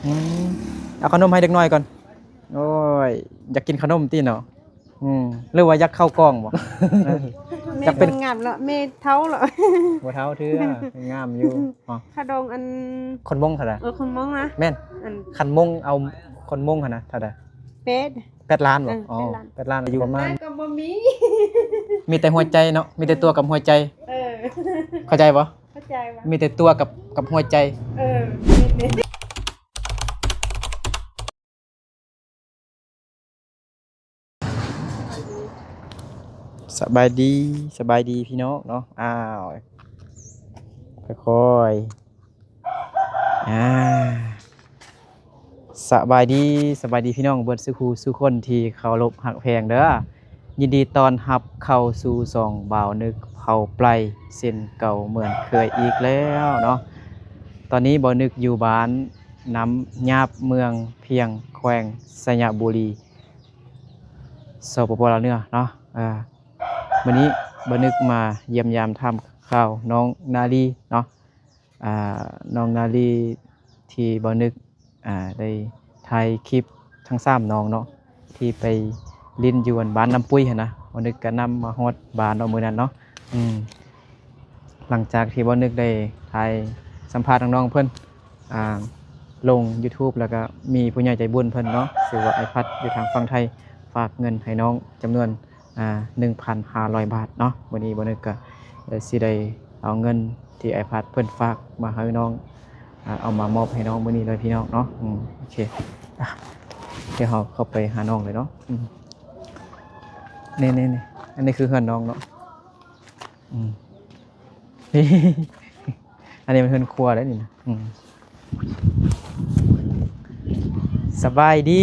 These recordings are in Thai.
อืมเอาขนมให้เด็กน้อยก่อนโอ้ยอยากกินขนมตีเนาะหรือว่าอยากเข้ากล้องบ่ เม จะ ด เป็น งามละเมเท้าละ หัวเท้าเทื่องามอยู่อ๋อ ขดงอัน คนมงเท่าไหร่ คุณมองนะ แม่น อัน คันมงเอาคนมงหั่นนะเท่าไหร่ เป็ด 8 ล้านบ่ เออ อ๋อ 8 ล้าน 8 ล้านอยู่ประมาณ ก็บ่มี มีแต่หัวใจเนาะมีแต่ตัวกับหัวใจ เออ เข้าใจบ่ เข้าใจปะ มีแต่ตัวกับหัวใจ เออนี่ สบายดีสบายดีพี่น้องเนาะอ้าวค่อยๆสบายดีสบายดีพี่น้องเบิดสุขูสุคนที่เคารพหักแพงเด้อยินดีต้อนรับเข้าสู่ช่องบ่าวนึกเผาไพรเส้นเก่าเหมือนเคยอีกแล้วเนาะตอนนี้บ่าวนึกอยู่บ้านน้ำยาบเมืองเพียงแขวงสระบุรีสปปลาวเหนือเนาะวันนี้บ่าวนึกมาเยี่ยมยามทำข่าวน้องนาลีเนาะน้องนาลีที่บ่าวนึกได้ถ่ายคลิปทั้ง3น้องเนาะที่ไปลิ้นอยู่บ้านน้ำปุ้ยหั่นนะบ่าวนึกก็นำมาฮอดบ้านเนาะมื้อนั้นเนาะหลังจากที่บ่าวนึกได้ถ่ายสัมภาษณ์น้องๆเพิ่นลง YouTube แล้วก็มีผู้ใหญ่ใจบุญเพิ่นเนาะชื่อว่าไอพัดอยู่ทางฝั่งไทยฝากเงินให้น้องจำนวน1,500 บาทเนาะวันนี้บ่นึกก็สิได้เอาเงินที่ไอพัดเพิ่นฝากมาให้น้องเอามามอบให้น้องมื้อนี้เลยพี่น้องเนาะโอเคเดี๋ยวเราเข้าไปหาน้องเลยเนาะนี่อันนี้คือเฮือนน้องเนาะนี่ อันนี้มันเฮือนครัวแล้วนี่นะสบายดี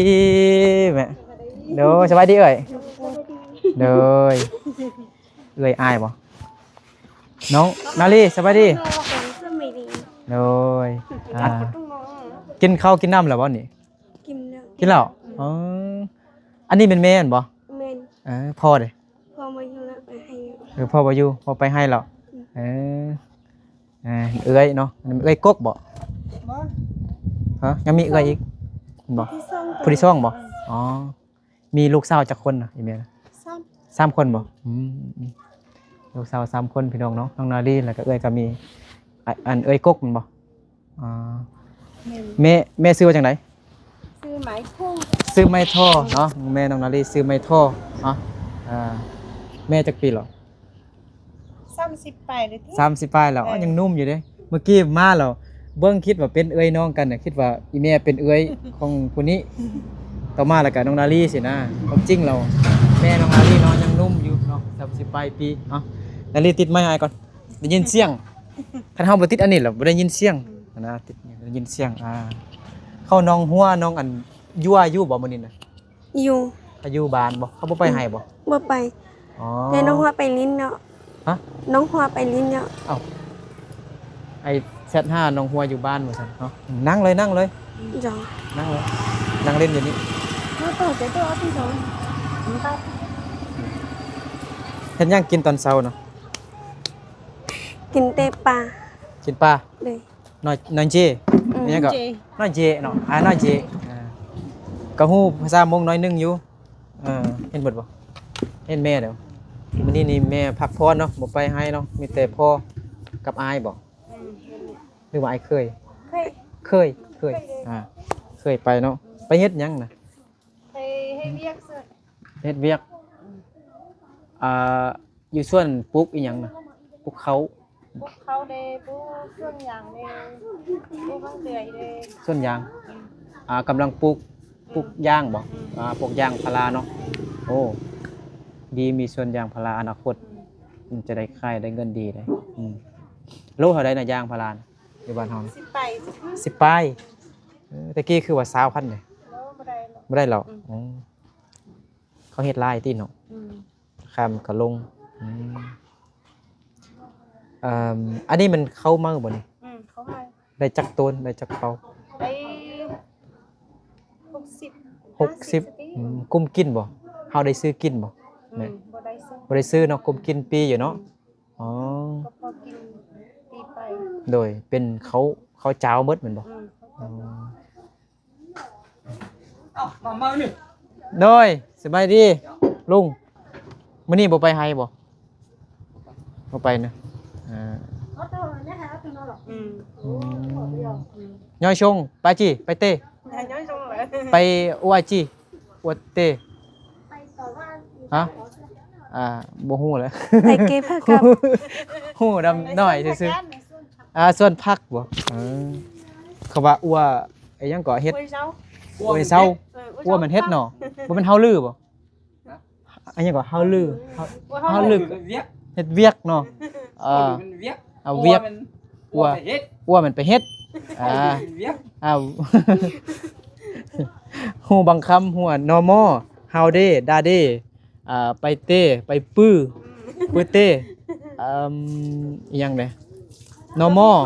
แม่เด้อสบายดีเอ่ยเด้อเอ่ยอายบ่น้องนาลีสบายดีเด้อกินข้าวกินน้ำแล้วบ่นี่กินแล้วอ๋ออันนี้เป็นแม่นบ่แม่นพ่อเด้พอมาอยู่แล้วไปให้พ่อบ่อยู่พ่อไปให้แล้วเอ้ยเนาะเอ้ยกกบ่ฮะยังมีเอ้ยอีกบ่ผู้ที่สองบ่อ๋อมีลูกสาวจักคนน่ะอีแม่3 คนบ่ลูกสาว3 คนพี่น้องเนาะน้องนาลีแล้วก็เอ้ยก็มีอันเอ้ยกกมันบ่อ๋อแม่ซื้อว่าจังได๋ซื้อไม้ทุ่งซื้อไม้ท่อเนาะแม่น้องนาลีซื้อไม้ท่อเนาะแม่จักปีหรอ30 ไปเลยที่30ปลายแล้วยังนุ่มอยู่เด้เมื่อกี้มาแล้วเบิ่งคิดว่าเป็นเอ้ยน้องกันน่ะคิดว่าอีแม่เป็นเอ้ยของผู้นี้ต่อมาแล้วก็น้องนาลีสินะความจริงเราแม่น้องนาลีเนาะยังนุ่มอยู่เนาะ30ปลายปีเนาะนาลีติดไม้ให้ก่อนได้ยินเสียงคันเฮาบ่ติดอันนี้แล้วบ่ได้ยินเสียงนะติดได้ยินเสียงเข้าน้องหัวน้องอันยั่วอยู่บ่มื้อนี้น่ะอยู่เขาอยู่บ้านบ่เขาบ่ไปให้บ่บ่ไปแต่น้องหัวไปลิ้นเนาะฮะน้องหัวไปลิ้นเนาะเอ้าไอ้ Z5 น้องหัวอยู่บ้านว่าซั่นเนาะนั่งเลยจ้ะนั่งเลยนั่งเล่นอยู่นี่แล้วต่อจะตัวที่2เฮ็ดหยังกินตอนเช้าเนาะกินเตปลากินปลาเลยน้อยเจนี่ยังก็น้อยเจเนาะน้อยเจก็ฮู้ภาษามงน้อยนึงอยู่เห็นเบิดบ่เห็นแม่เด้อมื้อนี้นี่แม่พักผ่อนเนาะบ่ไปให้เนาะมีแต่พ่อกับอายบ่หรือว่าอายเคยเคยเคยไปเนาะไปเฮ็ดหยังน่ะไปให้เวียกเสร็จเฮ็ดเวียกอยู่ส่วนปลูกอีหยังน่ะปลูกเขาเด้ปูส่วนอย่างเด้ปูข้างเดือยเด้ส่วนยางกำลังปลูกยางบ่ปลูกยางพาราเนาะโอ้ดีมีส่วนยางพาราอนาคตจะได้ขายได้เงินดีเลยโลเท่าใดน่ะยางพาราอยู่บ้านเฮา10 ปลายตะกี้คือว่า20,000นี่บ่ได้หรอกเขาเฮ็ดลายติเนาะข้ามก็ลงอันนี้มันเข้ามาบ่นี่เข้ามาได้จักต้นได้จักเป่าได้60กุมกินบ่เฮาได้ซื้อกินบ่แม่บ่ได้ซื้อเนาะกุมกินปีอยู่เนาะอ๋อก็พอกินปีไปโดยเป็นเขาเจ้าเบิดแม่นบ่ มานี่ โดยสบายดีลุงมื้อนี้บ่ไปไฮบ่บ่ไปนะย่อยชงไปจีไปเต้ไปอวจีอวเต้ฮะบ่ฮู้แล้ว ไปเก็บผักกับ ฮู้ดำน้อยซื่อๆส่วนผักบ่เขาว่าอัวไอ้หยังก็เฮ็ดอัวเซาอัวมันเฮ็ดเนาะบ่แม่นเฮาลือบ่อันหยังก็เฮาลือเฮาลือเฮ็ดเวียกเนาะเอาเวียกอัวมันไปเฮ็ดฮู้บางคำฮู้ normal how day da day ไปเต้ไปปื้อเต้อีหยังเด้ normal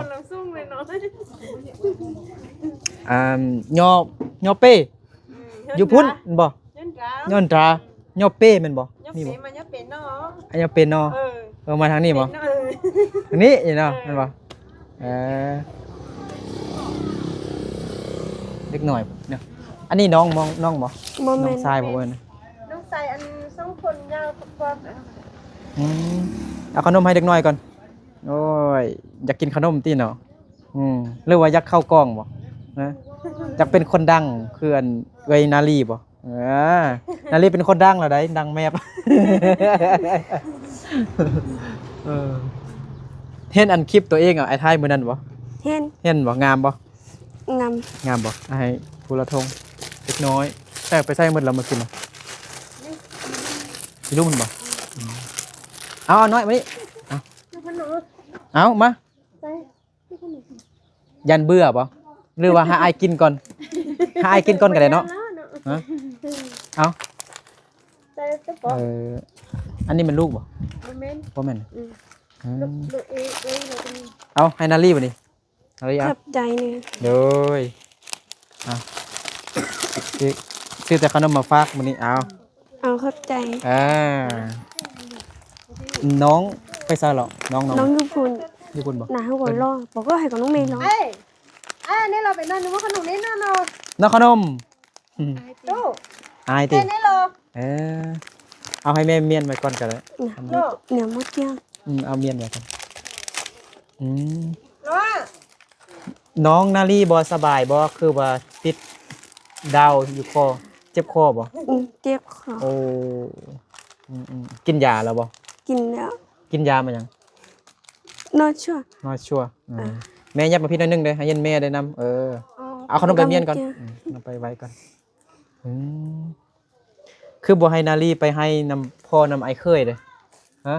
ยอเป้อยู่พุ่นบ่ย้อนตรายอเป้แม่นบ่มีบ่อันยอเป็นเนาะมาทางนี้บ่ทางนี้นี่เนาะแม่นบ่เล็กหน่อยเนาะอันนี้น้องบ่น้องทรายบ่เอิ้น น้องใส่อัน2คนยาวกว่า เอาขนมให้เด็กน้อยก่อนโอ้ยอยากกินขนมติเนาะหรือว่าอยากเข้ากล้องบ่นะอยากเป็นคนดังคืออันเอ้ยนาลีบ่นาลีเป็นคนดังแล้วได้ดังแมบ เห็นอันคลิปตัวเองไอ้ท้ายมื้อนั้นบ่ เห็นบ่งามบ่ งามบ่ให้ผู้ละทงเล็กน้อยแต่ไปใส่หมดแล้วมากินเนาะสิรู้มันบ่เอาน้อยมานี่เอามายันเบื่อบ่หรือว่าหาอายกินก่อนหาอายกินก่อนก็ได้เนาะเอาอันนี้มันลูกบ่บ่แม่นเอาให้นาลี่บ่นี่นาลี่เอา ขับใจเนี่ย โดยซื้อแต่ขนมมาฝากมื้อนี้เอาขับใจน้องไปซะหรอน้อง น้องยุพุน ญี่ปุ่นบ่ หนาหัวรอบอกก็ให้กับน้องเมย์รอนี่เราไปนั่นนึกว่าขนมนี่นั่นเนาะ น้องขนม ตู้ อายติ นี่เหรอ เอาให้แม่เมียนไว้ก่อนก็ได้ เหนียวมดเกี้ยง เอาเมียนไว้ก่อน เนาะ น้องนาลีบ่สบายบ่คือว่าติดดาวอยู่คอเจ็บคอบ่ เจ็บคอ โอ้กินยาแล้วบ่ กินแล้ว กินยามาหยัง นอนชั่ว ชัวร์แม่ยับมาพี่หน่อยนึงเด้ให้เย็นแม่ได้นำเอาขนมไปเมียนก่อนเอาไปไว้ก่อนคือบ่ให้นาลีไปให้นำพ่อนำไอ้เคยเด้ฮะ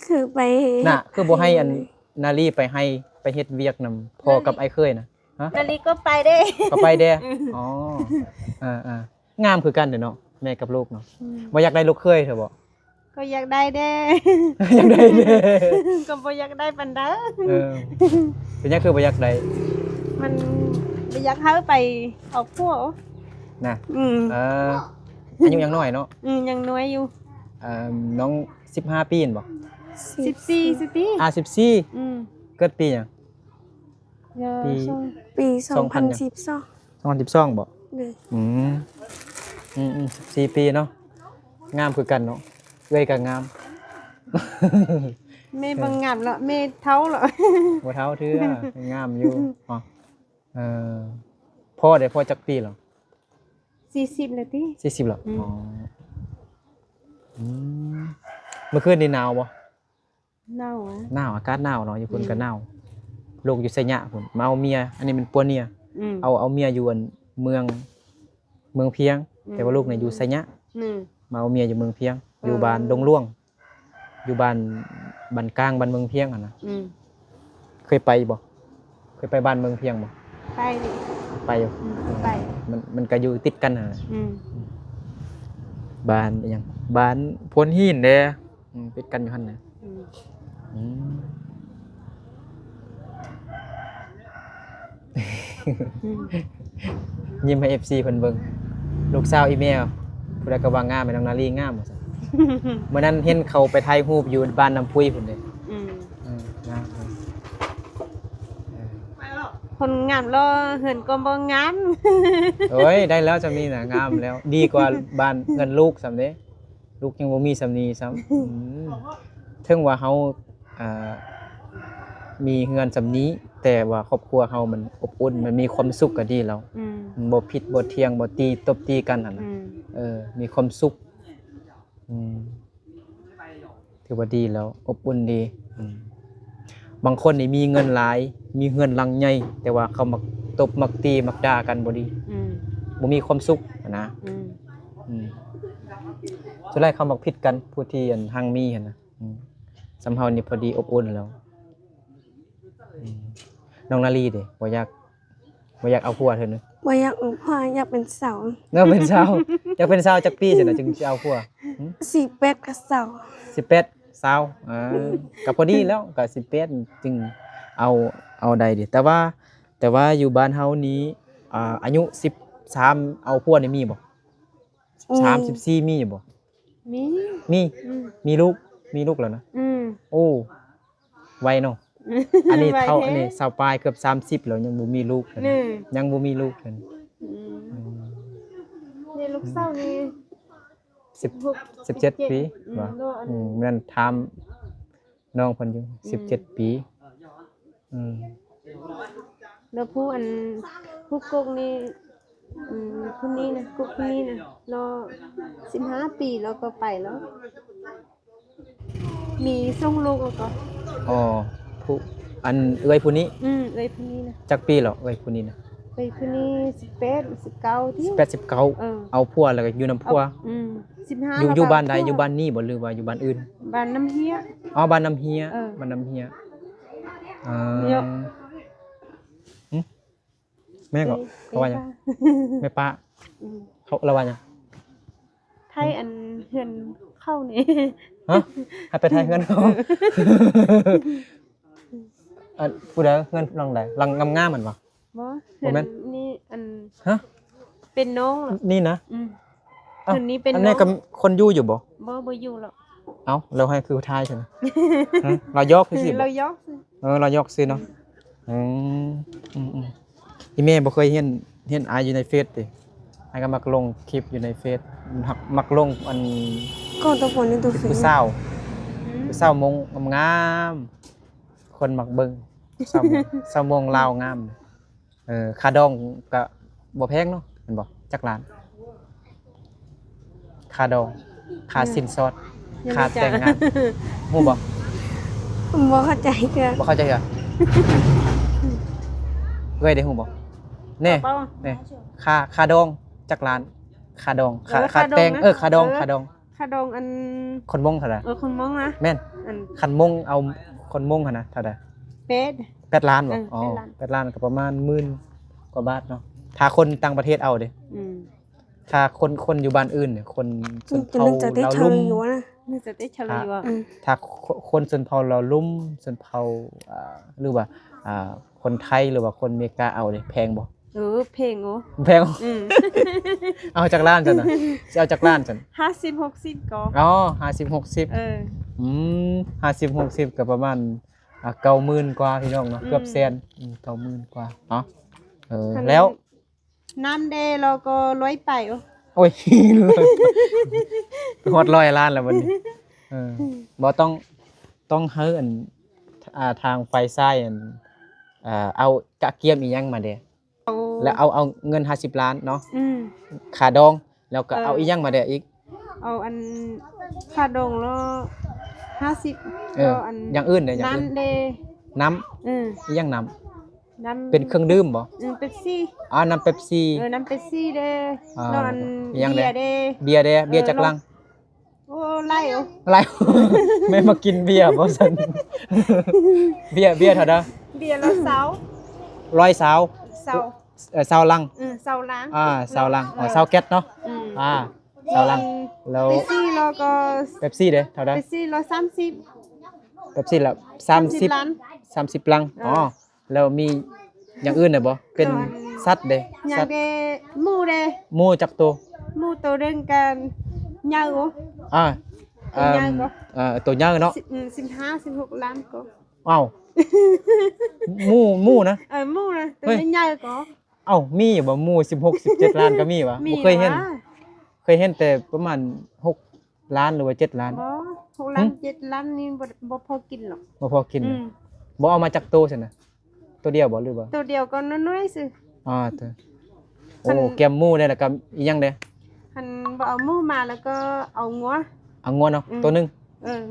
คือไป น่ะคือบ่ให้อันนาลีไปให้ไปเฮ็ดเวียกนำพ่อกับไอ้เคยนะฮะ นาลีก็ไปได้ ก็ไปเด้งามคือกันเด้เนาะแม่กับลูกเนาะบ่อยากได้ลูกเคยเถอะบ่ ก็อยากได้เด้ อยากได้เด้ ก็บ่อยากได้ปานใด เป็นหยังคือบ่อยากได้ มันบ่อยากเฮาไปออกพวก น่ะอายุยังน้อยเนาะ ยังน้อยอยู่น้อง15ปีนบ่ 14สิปี14เกิดปีหยัง ปี2012บ่14ปีเนาะงามคือกันเนาะเอ้ยก็งาม แม่บ่งามแล้วแม่เฒ่าแล้ว บ่เฒ่าเทื่องามอยู่พ่อได้พ่อจักปีแล้ว 40แล้วติ 40แล้วเมื่อคืนนี่หนาวบ่ หนาวอ่ะ หนาวอากาศหนาวเนาะอยู่พุ่นก็หนาวลูกอยู่ไสยะพุ่นมาเอาเมียอันนี้เป็นปัวเนียเอาเมียอยู่เมืองเพียงแต่ว่าลูกเนี่ยอยู่ไสยะมาเอาเมียอยู่เมืองเพียงอยู่บ้านดงหลวงอยู่บ้านกลางบ้านเมืองเพียงอ่ะนะเคยไปบ่เคยไปบ้านเมืองเพียงบ่ไปไปอยู่ไปมันก็อยู่ติดกันน่ะบ้านอีหยังบ้านพลหินเด้ติดกันอยู่หั่นน่ะยิ้มให้ FC เพิ่นเบิ่งลูกสาวอีเมลผู้ใดก็ว่างามแม่น้องนาลีงามว่าซั่นเมื่อนั้นเห็นเขาไปถ่ายรูปอยู่บ้านน้ำปุ้ยพุ่นเด้งาม คนงามรอเหินก็บ่งาม เอ้ยได้แล้วจำนี้น่ะงามแล้ว ดีกว่าบ้านเงินลูกสำเด้ลูกยังบ่มีสำนีซ้ำถึงว่าเฮาอ่ามีเงินสำนี้ แต่ว่าครอบครัวเฮามันอบอุ่นมันมีความสุขก็ดีแล้วมันบ่ผิดบ่เถียงบ่ตีตบตีกันหั่นน่ะมีความสุขถือว่าดีแล้วอบอุ่นดีบางคนนี่มีเงินหลายมีเงินลังใหญ่แต่ว่าเขามักตบมักตีมักด่ากันบ่ดีบ่มีความสุขนะสุดท้ายเขามักผิดกันผู้ที่อันหังมีหั่นน่ะสำเฮานี่พอดีอบอุ่นแล้วน้องนาลีเด้บ่อยากเอาผัวเธอเนอะ บ่อยากเอาพ่ออยากเป็นเสา เนาะเป็นสาวอยากเป็นสาวจักปีซั่นน่ะจึงสิเอาผัว 18กับเสา 18สาวก็พอดีแล้วก็18จึงเอาได้ดิแต่ว่าอยู่บ้านเฮานี้อายุ13เอาผัวนี่มีบ่13 14มีอยู่บ่ มีลูกแล้วนะโอ้ไวเนาะอันนี้เท่าอันนี้สาวปลายเกือบ30แล้วยังบ่มีลูกเลยยังบ่มีลูกเลย นี่ลูกสาวนี่17ปีว่านั่นถามน้องเพิ่นอยู่17ปีแล้วผู้กุ๊กนี่คนนี้นะกุ๊กคนนี้นะรอ15 ปีแล้วก็ไปแล้ว มีส่งลูกแล้วก็อ๋อผู้อันเอ้ยผู้นี้เอ้ยผู้นี้นะจักปีแล้วเอ้ยผู้นี้นะเอ้ยผู้นี้18 19ที่18 19เอาผัวแล้วก็อยู่นำผัว15อยู่บ้านใดอยู่บ้านนี้บ่หรือว่าอยู่บ้านอื่นบ้านน้ำเฮียอ๋อบ้านน้ำเฮียบ้านน้ำเฮียแม่ก็เขาว่าหยังแม่ป้าเขาละว่าหยังไทยอันเฮือนเข้านี่ฮะให้ไปไทยเงินเขาอันผู้ใดเงินลังใดลังงามๆมันบ่บ่เฮือนนี่อันฮะเป็นน้องเหรอนี่นะเฮือนนี้เป็นน้องอันนี้ก็คนอยู่บ่บ่อยู่หรอกเอ้าเราให้คือไทยใช่มั้ยเรายกคือสิเรายกเรายกสิเนาะอีแม่บ่เคยเห็นอายอยู่ในเฟซติอายก็มักลงคลิปอยู่ในเฟซมักลงอันก็ตัวฝนในตัวเฟซผู้สาวมงงามคนมักเบิ่งสาวมงลาวงามค่าดองก็บ่แพงเนาะแม่นบ่จักล้านค่าดองค่าสินสอดค่าแต่งงานฮู้บ่เข้าใจคือบ่เข้าใจเหรอเอ้ยได้ฮู้บ่แน่ค่าดองจักล้านค่าดองค่าแต่งค่าดองอันคนมงเท่าใดคนมงนะแม่นคันมงเอาคนมงหั่นน่ะเท่าใด8ล้านบ่อ๋อ8ล้านก็ประมาณ10,000กว่าบาทเนาะถ้าคนต่างประเทศเอาเด้ถ้าคนอยู่บ้านอื่นเนี่ยคนชนเผ่าเราลุ่มนี่จะได้เฉลยว่าถ้าคนชนเผ่าเราลุ่มชนเผ่าหรือว่าคนไทยหรือว่าคนอเมริกาเอาเด้แพงบ่เพลงโอ้แพงเอาจากล้านจังน่ะสิเอาจากล้านจัง50 60ก็อ๋อ50 6050 60ก็ประมาณ90,000กว่าพี่น้องเนาะเกือบแสน90,000กว่าเนาะแล้วน้ำเดเราก็ร้อยไปโอ้ยฮอด100 ล้านแล้วบัดนี้บ่ต้องเฮืออันทางไฟซ้ายอันเอากะเกียมอีหยังมาเด้แล้วเอาเงิน50 ล้านเนาะค่าดองแล้วก็เอาอีหยังมาเด้อีกเอาอันค่าดองแล้ว50ก็อันอย่างอื่นเด้อย่างอื่นน้ำเดน้ำอีหยังน้ำเป็นเครื่องดื่มบ่เป๊ปซี่น้ำเป๊ปซี่น้ำเป๊ปซี่เด้แล้วอันเบียร์จักลังโอ้ไล่แม่มากินเบียร์บ่ซั่นเบียร์เท่าใดเบียร์ละ100 ซาวลังซาวลังซาวลังซาวแก๊สเนาะซาวลังแล้วเป๊ปซี่แล้วก็เป๊ปซี่เด้เท่าใดเป๊ปซี่ละ30เป๊ปซี่ละ30ลังแล้วมีอย่างอื่นได้บ่เป็นสัตว์เด้สัตว์หมูเด้หมูจักตัวหมูตัวเรื่องกันเหย้าตัวเหย้าเนาะ15 16ล้านก็อ้าวเ หมู่นะ หมู่นะตัว เฮ้ย ใหญ่ๆก็ เอ้ามีอยู่บ่หมู่16 17ล้านก็มีวะบ่เคยเห็น หรอ เคยเห็นแต่ประมาณ6ล้านหรือว่า7ล้าน บ่6ล้าน7ล้านนี่บ่พอกินหรอก บ่พอกิน อื นะ ม บ่เอามาจากโตซั่นน่ะตัวเดียวบ่หรือบ่ ตัวเดียวก็น้อยๆสิ อ๋อตัวโอ้แกมหมู่ได้แล้วก็อีหยังเด้ หันบ่เอาหมู่มาแล้วก็เอางัว เอางัวเนาะตัวหนึง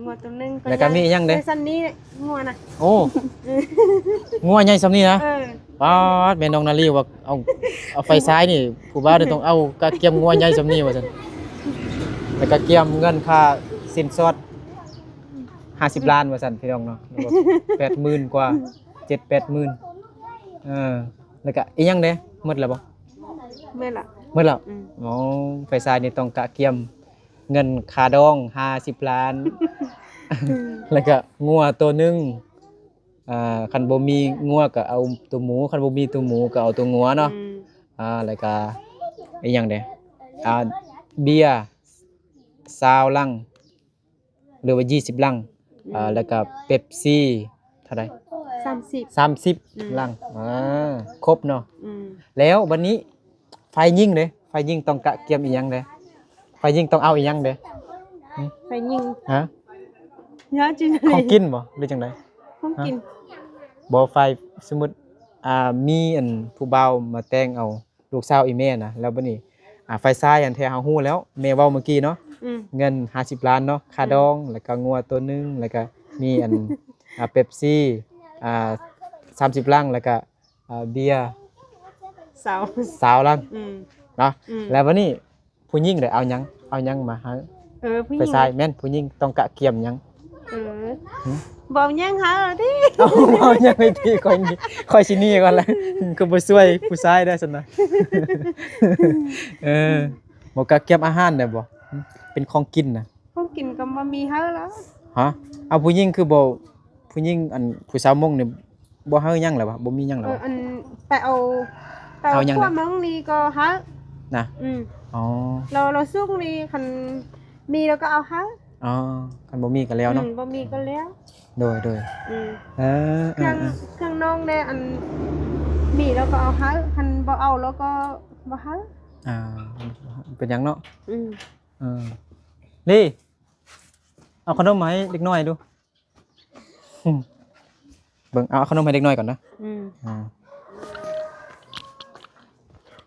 งัวตัวหนึง แล้วก็มีอีกอย่างเด้ สันนี้งัวน่ะ โอ้งัวใหญ่ซำนี้นะ เออ ป๊าดแม่น้องนาลีว่าเอาไฟซ้ายนี่ผู้บ่าวนี่ต้องเอากระเกียมงัวใหญ่ซำนี้ว่าซั่นแล้วก็เกียมเงินค่าสินสอด50 ล้านว่าซั่นพี่น้องเนาะแล้วก็80,000 กว่า 7-80,000แล้วก็อีหยังเด้หมดแล้วบ่ แม่นล่ะ หมดแล้ว อืม อ๋อไฟซ้ายนี่ต้องกะเกียมเงินค่าดอง50 ล้าน แล้วก็งัวตัวหนึงคันบ่มีงัวก็เอาตัวหมูคันบ่มีตัวหมูก็เอาตัวงัวเนาะ อืม แล้วก็อีหยังเด้เบียร์20ลังหรือว่า20ลังแล้วก็เป๊ปซี่เท่าใด 30 30ลังครบเนาะ อืม แล้ววันนี้ไฟยิงเด้ไฟยิงต้องกะเกียมอีหยังเด้ไฟยิงต้องเอาอีหยังเด้ ไปยิง ฮะ ยาจริง ของกินบ่หรือจังได ของกิน บ่ไฟสมมุติมีอันผู้บ่าวมาแต่งเอาลูกสาวอีแม่นะแล้วบัดนี้ไฟซ้ายอันแท้เฮาฮู้แล้วแม่เว้าเมื่อกี้เนาะ อืม เงิน50 ล้านเนาะค่าดองแล้วก็งัวตัวหนึงแล้วก็มีอันเป๊ปซี่30ลังแล้วก็เบียร์ เสา 20ลัง อืม เนาะ อืม แล้ววันนี้ผู้หญิงได้เอาหยังมาหา ผู้ห ไฟ ญิง ซ้ายแม่นผู้หญิงต้องกะเกียมหยัง บอกยังหาดิ เอายังไม่ทีค่อยสิหนี่ก่อนแหละคือบ่ช่วยผู้ชายได้ซั่นนะบ่กะเกียมอาหารได้บ่เป็นของกินน่ะ ของกินก็บ่มีหาแล้ว ฮะเอาผู้หญิงคือบ่ผู้หญิงอันผู้สาวมงนี่บ่เฮาหยังแล้ววะบ่มีหยังแล้ววะ อันไปเอา เอายัง พว นะ กมังนี่ก็หา นะ อืม อ๋อ เราสู้นี่คันมีแล้วก็เอาหา อ๋อคันบ่มีก็แล้วเนาะ บ่มีก็แล้ว โดย อืม เออ เครื่องน้องได้อันมีแล้วก็เอาหาคันบ่เอาแล้วก็บ่หา อ่าเป็นหยังเนาะ อืม เออนี่เอาขนมมาให้เด็กน้อยดูเบิ่งเอาขนมให้เด็กน้อยก่อนนะ อืม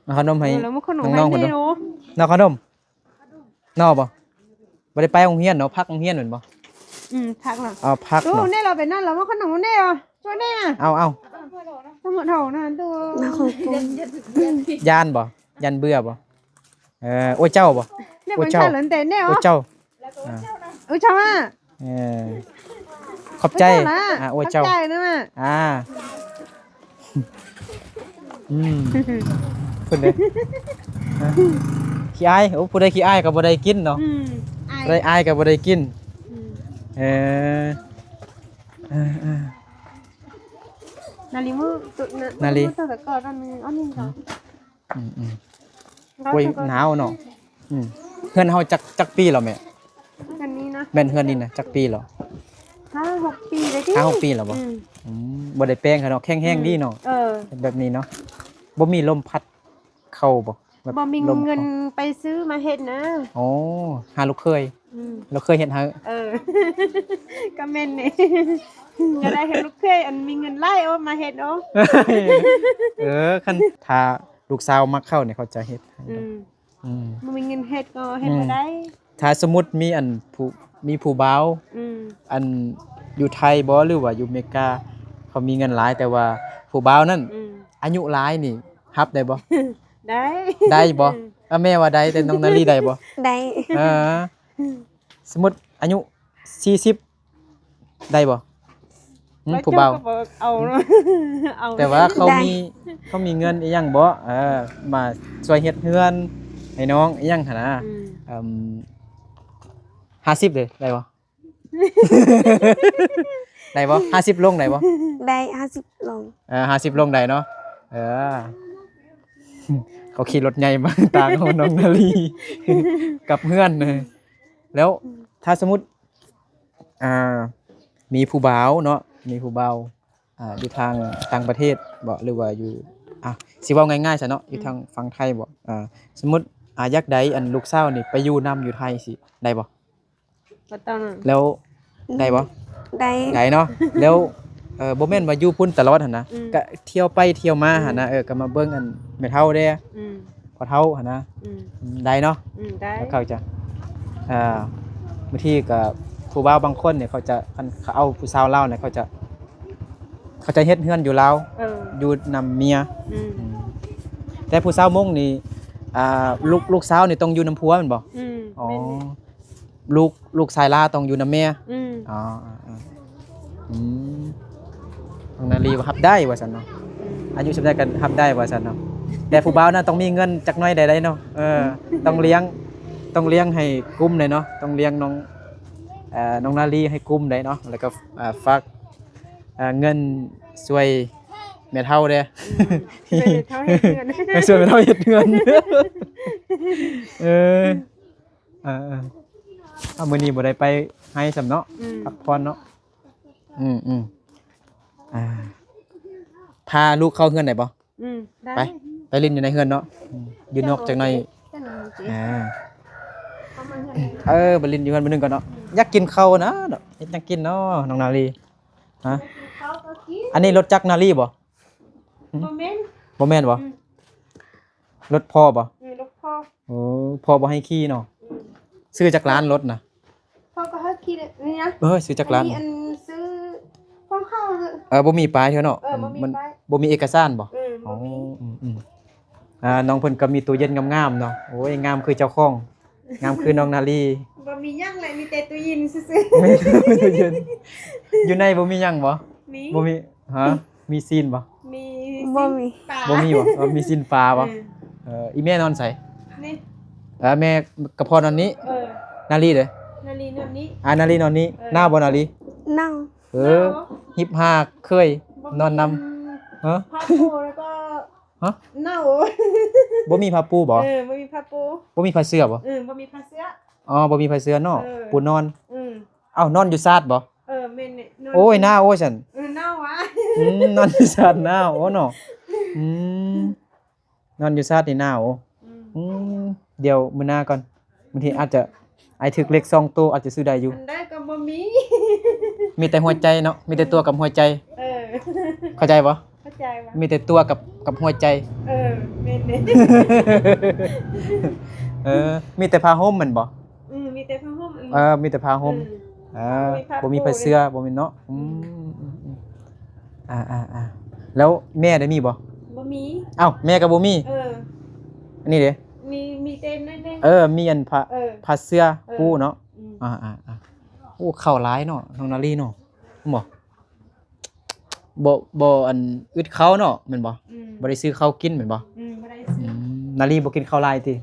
เอาขนมให้ แล้วมันขนม น้องๆ ให้ เพิ่น ได้ เนาะ เนาะ นอขนมนอบ่บ่ได้ไปโรงเรียนเนาะพักโรงเรียนเหมือนบ่ ทักน่ะ เอาพัก ดู เนาะ เนี่ยเราไปนั่นแล้วมันขนมเนี่ยเหรอตัวเนี่ย เอา ทั้งหมดเท่านั้นตัว มาของกู ยานบ่ยานเบื่อบ่โอ้ยเจ้าบ่ เนี่ย โอ้ มัน เจ้า ใช่เหรอแต่เนี่ยเหร โอ้ อย เจ้า เจ้าอ่ะ เออขอบใจโอ้ยเจ้า ขอบใจนะแม่ เพิ่นเด้ฮะขี้อายโอ้ผู้ใดขี้อายก็บ่ได้กินเนาะ อาย ผู้ใดอายก็บ่ได้กิน อืม เออเออ นาฬิมือตุนาฬิตัวตะกอนั่นอันนี้ก็ โอ้ยหนาวเนาะเฮือนเฮาจักปีแล้วแม่ กันนี้นะ แม่นเฮือนนี่นะจักปีแล้ว 5-6 ปีเลยที่ 5-6 ปีแล้วบ่บ่ได้แปลงค่ะเนาะแข็งแรงดีเนาะแบบนี้เนาะบ่มีลมพัดเข้าบ่แบบ บ่มี ล เงิน ข้า ไปซื้อมาเฮ็ดนะ อ๋อหาลูกเคย เราเคยเห็นเฮา ก็แม่นนี่ อย่าได้เห็นลูกเคยอันมีเงินไล่เอามาเฮ็ดเอา คันถ้าลูกสาวมักเข้าเนี่ยเขาจะเฮ็ดให้ บ่มีเงินเฮ็ดก็เฮ็ดบ่ได้ ถ้าสมมุติมีอันผู้บ่าวอันอยู่ไทยบ่หรือว่าอยู่อเมริกาเขามีเงินหลายแต่ว่าผู้บ่าวนั้นอายุหลายนี่รับได้บ่ ได้ ได้บ่แม่ว่าได้แต่น้องนาลีได้บ่ ได้ สมมุติอายุ40ได้บ่ผู้บ่าว เอาเนาะเอา แต่ว่าเขามีเงินอีหยังบ่มาช่วยเฮ็ดเฮือนให้น้องอีหยังหั่นนะ50เด้ได้บ่ ได้บ่50ลงได้บ่ ได้50ลง 50ลงได้เนาะเขาขี่รถใหญ่มาตามของน้องนาลีกับเพื่อนแล้วถ้าสมมุติมีผู้บ่าวเนาะมีผู้บ่าว อยู่ทางต่างประเทศบ่หรือว่าอยู่สิเว้าง่ายๆซะเนาะอยู่ทางฝั่งไทยบ่สมมุติอยากได้อันลูกสาวนี่ไปอยู่นํอยู่ไทยสิได้บ่ บ่ต้อง แล้วได้บ่ ได้ ได้เนาะแล้วบ่แม่นว่าอยู่พุ่นตลอดหั่นนะ อืม ก็เที่ยวไปเที่ยวมาหั่นนะก็มาเบิ่งอันแม่เฒ่าเด้ อืม พ่อเฒ่าหั่นนะ อืม ได้เนาะ ได้ แล้วเขาจะบางทีก็ผู้บ่าวบางคนเนี่ยเขาจะคันเขาเอาผู้สาวลาวเนี่ยเขาจะเฮ็ดเฮือนอยู่ลาว อยู่นำเมีย อืม แต่ผู้สาวมงนี่ลูกสาวนี่ต้องอยู่นำผัวแม่นบ่ อืม อ๋อ แม่นนี่ ลูกชายลาต้องอยู่นำแม่ อืม อ๋ออืมน้องนาลีว่ารับได้ว่าซั่นเนาะอายุสำได้กันรับได้ว่าซั่นเนาะแต่ผู้บ่าวน่ะต้องมีเงินจักหน่อยได้เนาะต้องเลี้ยงให้กุ้มเลยเนาะต้องเลี้ยงน้องนาลีให้กุ้มได้เนาะแล้วก็ฝากเงินช่วยแม่เฒ่าเด้ เป็นเท่าเฮ็ดเงิน ไม่ช่วยแม่เฒ่าเฮ็ดเงินเออมื้อนี้บ่ได้ไปให้สำเนาะ พักผ่อนเนาะพาลูกเข้าเฮือนได้บ่ ได้ ไปเล่นอยู่ในเฮือนเนาะอยู่นอกจากใน จังนั้นสิ อ่า เอามาเฮ็ด ไปเล่นอยู่เฮือนมื้อนึงก่อนเนาะอยากกินข้าวนะเนาะเฮ็ดหยังกินเนาะน้องนาลีฮะ เขาก็กิน อันนี้รถจักรนาลีบ่ บ่แม่น บ่แม่นบ่รถพ่อบ่ ลูกพ่อ โอ้พ่อบ่ให้ขี่เนาะซื้อจากร้านรถน่ะ พ่อก็ให้กินนี่นะ ซื้อจากร้าน อันซื้อของเขาเ บ่มีป้ายเท่าเนาะ บ่มี มัน ป้าย บ่มีเอกสารบ่ บ่ อ๋อ มี น้องเพิ่นก็มีตู้เย็นงามๆเนาะโอ้ยงามคือเจ้าของงามคือน้องนาลี บ่มีหยังเลยมีแต่ตู้เย็นซื่อ ไม่ตู้เย็นอยู่ในบ่มีหยังบ่ ๆมี บ่มีฮะมีซีนบ่ มี บ่มี ปลา บ่มีบ่มีซีนปลาบ่อีแม่นอนไส นี่ แม่กับพ่อนอนนี้ นาลีเด้อ นาลีนวลนี้ นาลีนอนนี้หน้าบ่นาลี นั่ง ฮิปฮากเคยนอนนำฮะ ผ้าปูแล้วก็ ฮะ เน่า บ่มีผ้าปูบ่ บ่มีผ้าปู บ่มีผ้าเสื้อบ่ บ่มีผ้าเสื้อ อ๋อบ่มีผ้าเสื้อเนาะปูนอน อืม นอนอยู่ซาดบ่ แม่นนี่น โอ้ยหน้าโอ้ยฉัน เน่าวะ นอนอยู่ซาดหน้าโอ้เนาะนอนอยู่ซาดนี่หน้าโอ้เดี๋ยวมื้อหน้าก่อนบางทีอาจจะถึกเล็ก2ตัวอาจจะซื้อได้อยู่ อันได้ก็บ่มี มีแต่หัวใจเนาะมีแต่ตัวกับหัวใจ เข้าใจบ่ เข้าใจวะ มีแต่ตัวกับหัวใจ แม่นนี่ มีแต่ผ้าห่มแมันบ่ มีแต่ผ้าห่ม มีแต่ผ้าห่มบ่มีผ้าเสื้อบ่มีเนาะแล้วแม่ได้มีบ่ บ่มี อ้าวแม่ก็บ่มี อันนี้เด้ มีเต็มนั่นเด้ มีอันผ้าเสื้อปูเนาะโอ้เข้าหลายเนาะน้องนาลีเนาะบ่อันอึดข้าวเนาะแม่นบ่บ่ได้ซื้อข้าวกินแม่นบ่ บ่ได้ซื้อ นาลีบ่กินข้าวหลายติ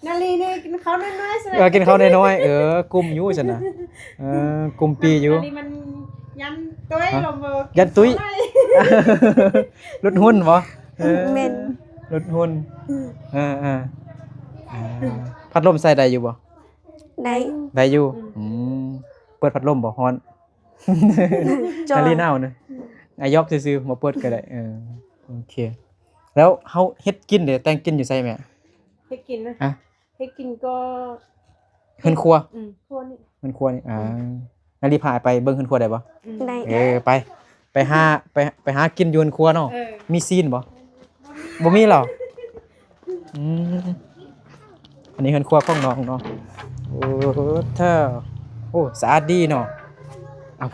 นาลีนี่กินข้าวน้อยๆซะ กินข้าวน้อยๆกุมอยู่ซั่นน่ะกุมปีอยู่ นาลีมันยันตุ้ยลงบ่ ยันตุ้ย ลดหุ้นบ่ แม่น ลดหุ้นพัดลมใส่ได้อยู่บ่ ได้ ได้อยู่เปิดพัดลมบ่ฮ้อน จอ นาลีหนาวเนอะยอกซื่อๆบ่เปิดก็ได้โอเค แล้วเฮาเฮ็ดกินเด้แต่งกินอยู่ไสแม่ ให้กินนะ อะ ให้กินก็ เฮือนครัว ครัวนี่ เฮือนครัวนี่นาลีพาไปเบิ่งเฮือนครัวได้บ่ ได้ ไปหากินอยู่เฮือนครัวเนาะมีซีนบ่บ่มีหรออันนี้เฮือนครัวของน้องเนาะโอ้เท่าโอ้สะอาดดีเนาะ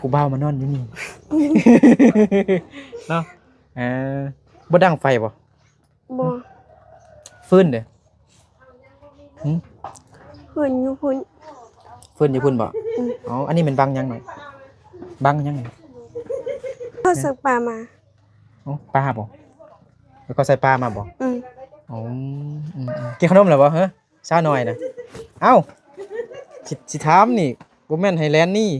ผู้บ่าวมานอนอยู่นี่ เนาะบ่ดังไฟบ่ บ่ ฟืนเด้อ เพิ่นอยู่พุ่น ฟืนอยู่พุ่นบ่อันนี้มันบังยังหน่อยบังยังไง เขาสักปลามา ปลาบ่แล้วก็ใส่ปลามาบ่ อืม กินขนมแล้วบ่ฮะช้าหน่อยนะเอ้าสิถามนี่บ่แม่นไฮแลนด์นี่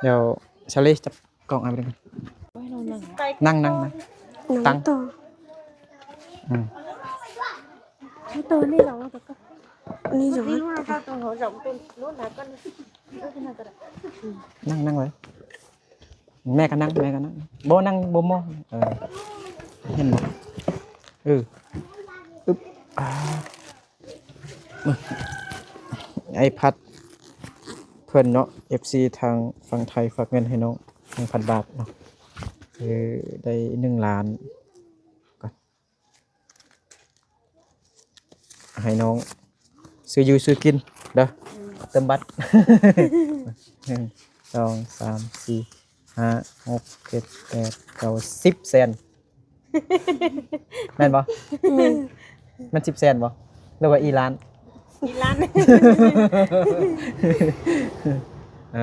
เดี๋ยวชาลีจับกล่องเอาไปกันนั่ง หนัง ตั้ง ต่อ ตัวนี่เราก็ นี่จ้ะ นี่ว่าถ้าตัวเขาrộngตัวนู้นlà con นั่งเลยแม่ก็นั่งบ่นั่งบ่มองเห็นบ่อึ๊บไอพัดเพื่อนเนาะ FC ทางฝั่งไทยฝากเงินให้น้อง 1,000 บาทเนาะได้1 ล้านก่อนให้น้องซื้ออยู่ซื้อกินเด้อเติมบัตร 1 2 3 4 5 6 7 8 9 10 แสนแม่นบ่มัน10 แสนบ่หรือว่าอีล้าน มีร้าน เอ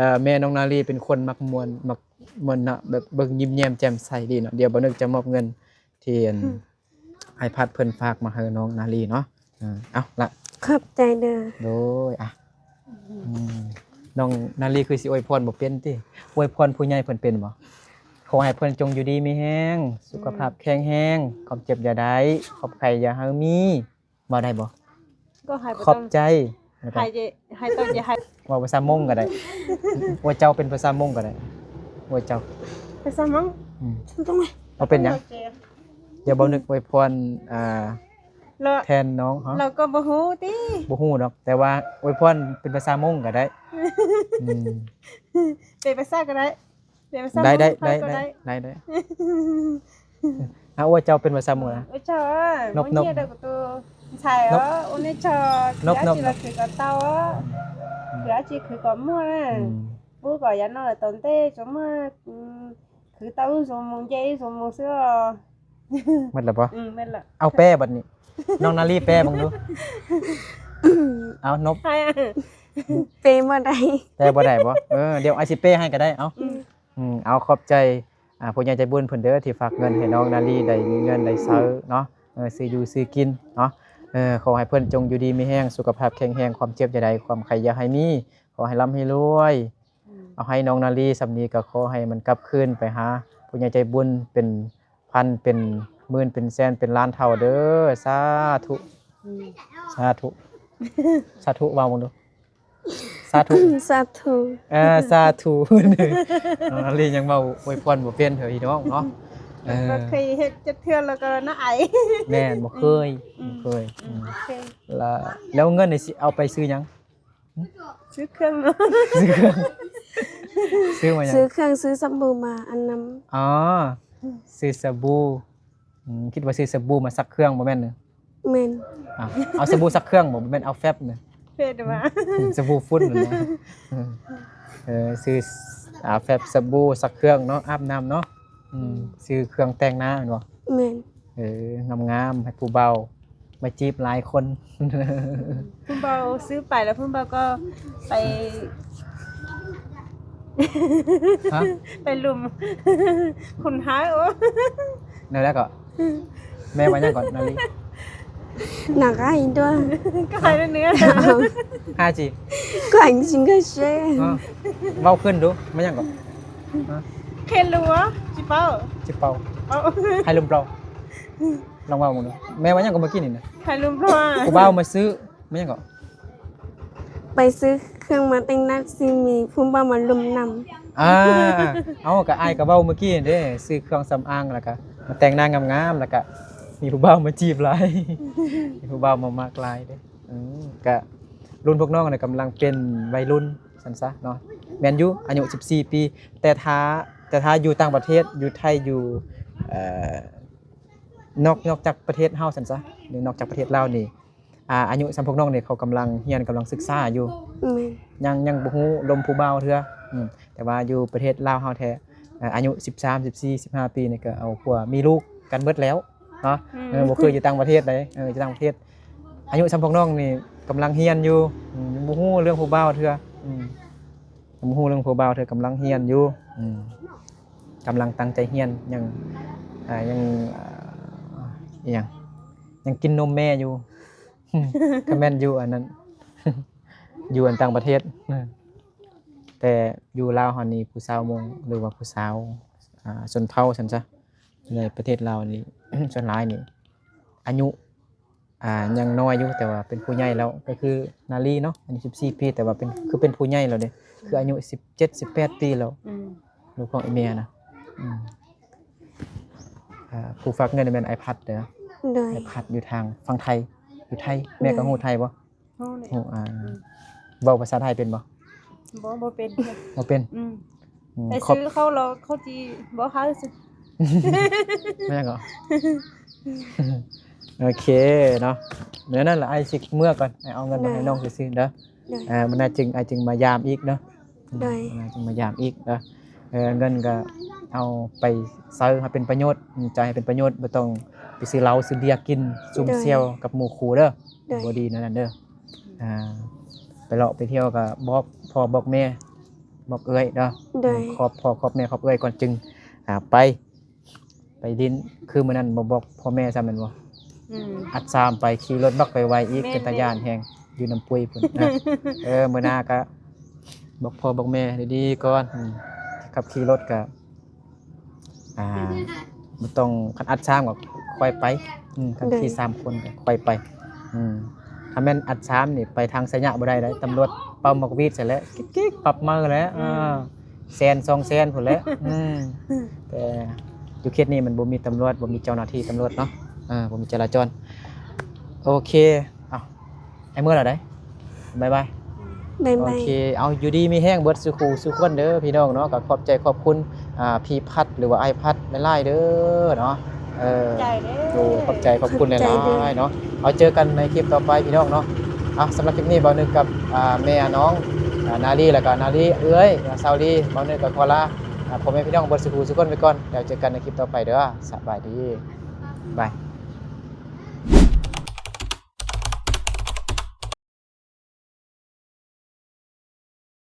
อแม่น้องนาลีเป็นคนมักมวนนะแบบเบิ่งยิ้มแย้มแจ่มใสดีเนาะเดี๋ยวบ่นึกจะมอบเงินที่ไอพัดเพิ่นฝากมาให้น้องนาลีเนาะเอาละ ขอบใจเด้อ โดยน้องนาลีคือสิอวยพรบ่เป็นติอวยพรผู้ใหญ่เพิ่นเป็นบ่ขอให้เพิ่นจงอยู่ดีมีแรงสุขภาพแข็งแรงความเจ็บอย่าได้ขอบไข้อย่าหามีบ่ได้บ่ ก็ให้ ขอบใจแล้วก็ ให้ต้องจะให้ ว่าภาษามงก็ได้ว่าเจ้าเป็นภาษามงก็ได้ว่าเจ้า ไปซะมั้ง ตรงไหน บ่เป็นหยังอย่าบ่นึกอวยพรแล้ว แทนน้องเฮา เราก็บ่ฮู้ติ บ่ฮู้ดอกแต่ว่าอวยพรเป็นภาษามงก็ได้ม เป็นภาษาก็ได้เป็นภาษา ได้ ก็ได้ ว่าเจ้าเป็นภาษามงนะ ôi trời ơi Nộp, mỗi nộp. nhà đâu của tôi xài Nộp. á ôn ấy chờ Nộp, giá nộp, chỉ là nộp. khử có tao á giá chỉ khử có mua nè bố bảo giá nó là tốn tê chúng mà khử tao dùng mùng dây dùng mùng sữa หมดแล้วบ่ bên là เอาแป้บัดนี้น้องนาลีแป้บังดูเอานบ hay à เปย์บ่ได้ แป้บ่ได้บ่เดี๋ยวอาสิเป้ให้ก็ได้เอาเอาขอบใจผู้ใหญ่ใจบุญเพิ่นเด้อที่ฝากเงินให้น้องนาลีได้มีเงินได้ซื้อเนาะซื้ออยู่ซื้อกินเนาะขอให้เพิ่นจงอยู่ดีมีแรงสุขภาพแข็งแรงความเจ็บอย่าได้ความไข้อย่าให้มีขอให้ร่ำให้รวยเอาให้น้องนาลีสำนี้ก็ขอให้มันกลับคืนไปหาผู้ใหญ่ใจบุญเป็นพันเป็นหมื่นเป็นแสนเป็นล้านเท่าเด้อสาธุสาธุสาธุว่าบ่ดูสาธุ สาธุ สาธุ น้องนาลียังเว้าอวยพรบ่เป็นเถอะพี่น้องเนาะ ก็เคยเฮ็ดจะเทื่อแล้วก็น่าไอ แม่นบ่เคยแล้วเงินนี่สิเอาไปซื้อหยัง ซื้อเครื่องเนาะ ซื้อมาหยัง ซื้อเครื่องซื้อสบู่มาอันนั้น อ๋อซื้อสบู่คิดว่าซื้อสบู่มาซักเครื่องบ่แม่นเด้อ แม่น เอาสบู่ซักเครื่องบ่แม่นเอาแฟบเด้อ เฮ็ดมา สบู่ฝุ่นนั่นนะซื้อแฟบสบู่ซักเครื่องเนาะอาบน้ำเนาะซื้อเครื่องแต่งหน้าแม่นบ่ แม่น งามๆให้ผู้เบามาจีบหลายคน พุ่มเบาซื้อไปแล้วพุ่มเบาก็ไป ฮะ ไปลุม คุณหายโอ้ แล้วก็แม่ว่าหยังก่อนนาลี หนักอ้ายด้วย ก็หายแล้วเนื้อ 5G ก็อันจริงก็ใช่ เว้าขึ้นดูมาหยังก่อน เคนรัวจิเป้า จิเป่า เอา ให้ลุมเปล่าลองเว้ามึงดูแม่ว่าหยังก็เมื่อกี้นี่นะ ใครลุมพลัว กูเว้ามาซื้อมาหยังก่อน ไปซื้อเครื่องมาแต่งหน้าซิมีพุ่มบ้ามาลุมนำ เอาก็อ้ายก็เว้าเมื่อกี้นี่เด้ซื้อเครื่องสำอางแล้วก็มาแต่งหน้างามๆแล้วก็มีผู้บ่าวมาจีบหลาย มีผู้บ่าวมามากหลายเด้ก็รุ่นพวกน้องเนี่ยกำลังเป็นวัยรุ่นซั่นซะเนาะแม่นอยู่อายุ14 ปีแต่ถ้าอยู่ต่างประเทศอยู่ไทยอยู่นอกจากประเทศเฮาซั่นซะหรือนอกจากประเทศลาวนี่อายุสำพวกน้องนี่เขากำลังเรียนกำลังศึกษาอยู่ แม่น ยังบ่ฮู้ลมผู้บ่าวเทื่อแต่ว่าอยู่ประเทศลาวเฮาแท้อายุ13 14 15 ปีนี่ก็เอาผัวมีลูกกันเบิดแล้วเนาะบ่คืออยู่ต่างประเทศใดอยู่ต่างประเทศอายุสำพวกน้องนี่กำลังเรียนอยู่บ่ฮู้เรื่องผู้บ่าวเทื่อบ่ฮู้เรื่องผู้บ่าวเทื่อกำลังเรียนอยู่กำลังตั้งใจเรียนยังอีหยังกินนมแม่อยู่ ก็แม่นอยู่อันนั้น อยู่อันต่างประเทศแต่อยู่ลาวเฮานี่ผู้สาวมงหรือว่าผู้สาวชนเผ่าซั่นซะในประเทศลาวนี่ ส่วนหลายนี่อายุ ยังน้อยอยู่แต่ว่าเป็นผู้ใหญ่แล้วก็คือนาลีเนาะอายุ14ปีแต่ว่าเป็นผู้ใหญ่แล้วเด้คืออายุ17 18ปีแล้วลูกของอีเมียนะอืมผู้ฝากเงินนี่แม่น iPad เด้อ โดย iPad อยู่ทางฝั่งไทยอยู่ไทยแม่ก็ฮู้ไทยบ่ ฮู้นี่ ฮู้เว้าภาษาไทยเป็นบ่ บ่เป็น บ่เป็น ไป ครบ ซื้อเขาเราเขาจีบ่เขาซื้อ ไม่ยังเหรอ โอเคเนาะเดี๋ยวนั่นแหละไอ้สิเมื่อก่อนไอ้เอาเงินมาให้น้องซื้อๆเด้อ โดย มันน่าจึงมายามอีกเนาะ ได้ น่าจึงมายามอีกเด้อเงินก็เอาไปใช้ให้เป็นประโยชน์ใจให้เป็นประโยชน์บ่ต้องไปซื้อเหล้าซื้อเบียร์กินซุ่มเซี่ยวกับหมู่คู่เด้อ โดย บ่ดีนั่นเด้อไปเลาะไปเที่ยวก็บอกพ่อบอกแม่บอกเอ้ยเด้อ โดย ขอบพ่อขอบแม่ขอบเอ้ยก่อนจึงไปดินคือมื้อนั้นบ่บอกพ่อแม่ซ้ำแม่นบ่อัดซามไปขี่รถบักไปไวอีก แม่น เป็นตาย่านแฮงอยู่น้ำปุยพุ่นนะ มื้อหน้าก็บอกพ่อบอกแม่ดีๆก่อนขับขี่รถก็บ่ต้องคันอัดซามก็ค่อยไปคันขี่3คนก็ค่อยไปถ้าแม่นอัดซามนี่ไปทางไสยะบ่ได้เลยตำรวจเป่าหมอกวีดเสร็จแล้วกิ๊กๆปรับมือแล้วแสน2แสนพุ่นแหล้วแต่อยู่เขตนี้มันบ่มีตำรวจบ่มีเจ้าหน้าที่ตำรวจเนาะบ่มีจราจรโอเคไอ้เมื่อไหร่ได้บ๊ายบาย บ๊าย โอบ าย เคเอาอยู่ดีมีแห้งเบิดสุขูสุขคนเด้อพี่น้องเนาะก็ขอบใจขอบคุณพี่พัดหรือว่าไอพัดหลายๆเด้อเนาะใจเด้ โอ้ขอบใจขอบคุณหลายๆเนาะเอาเจอกันในคลิปต่อไปพี่น้องเนาะสำหรับคลิปนี้เบาหนึ่งกับแม่น้องนาลีแล้วก็นาลีเอ้ยซาวลีเบาหนึ่งกับคอลาผมให้พี่น้องเบิดสุขูสุขคนไปก่อนเดี๋ยวเจอกันในคลิปต่อไปเด้อสบายดีบาย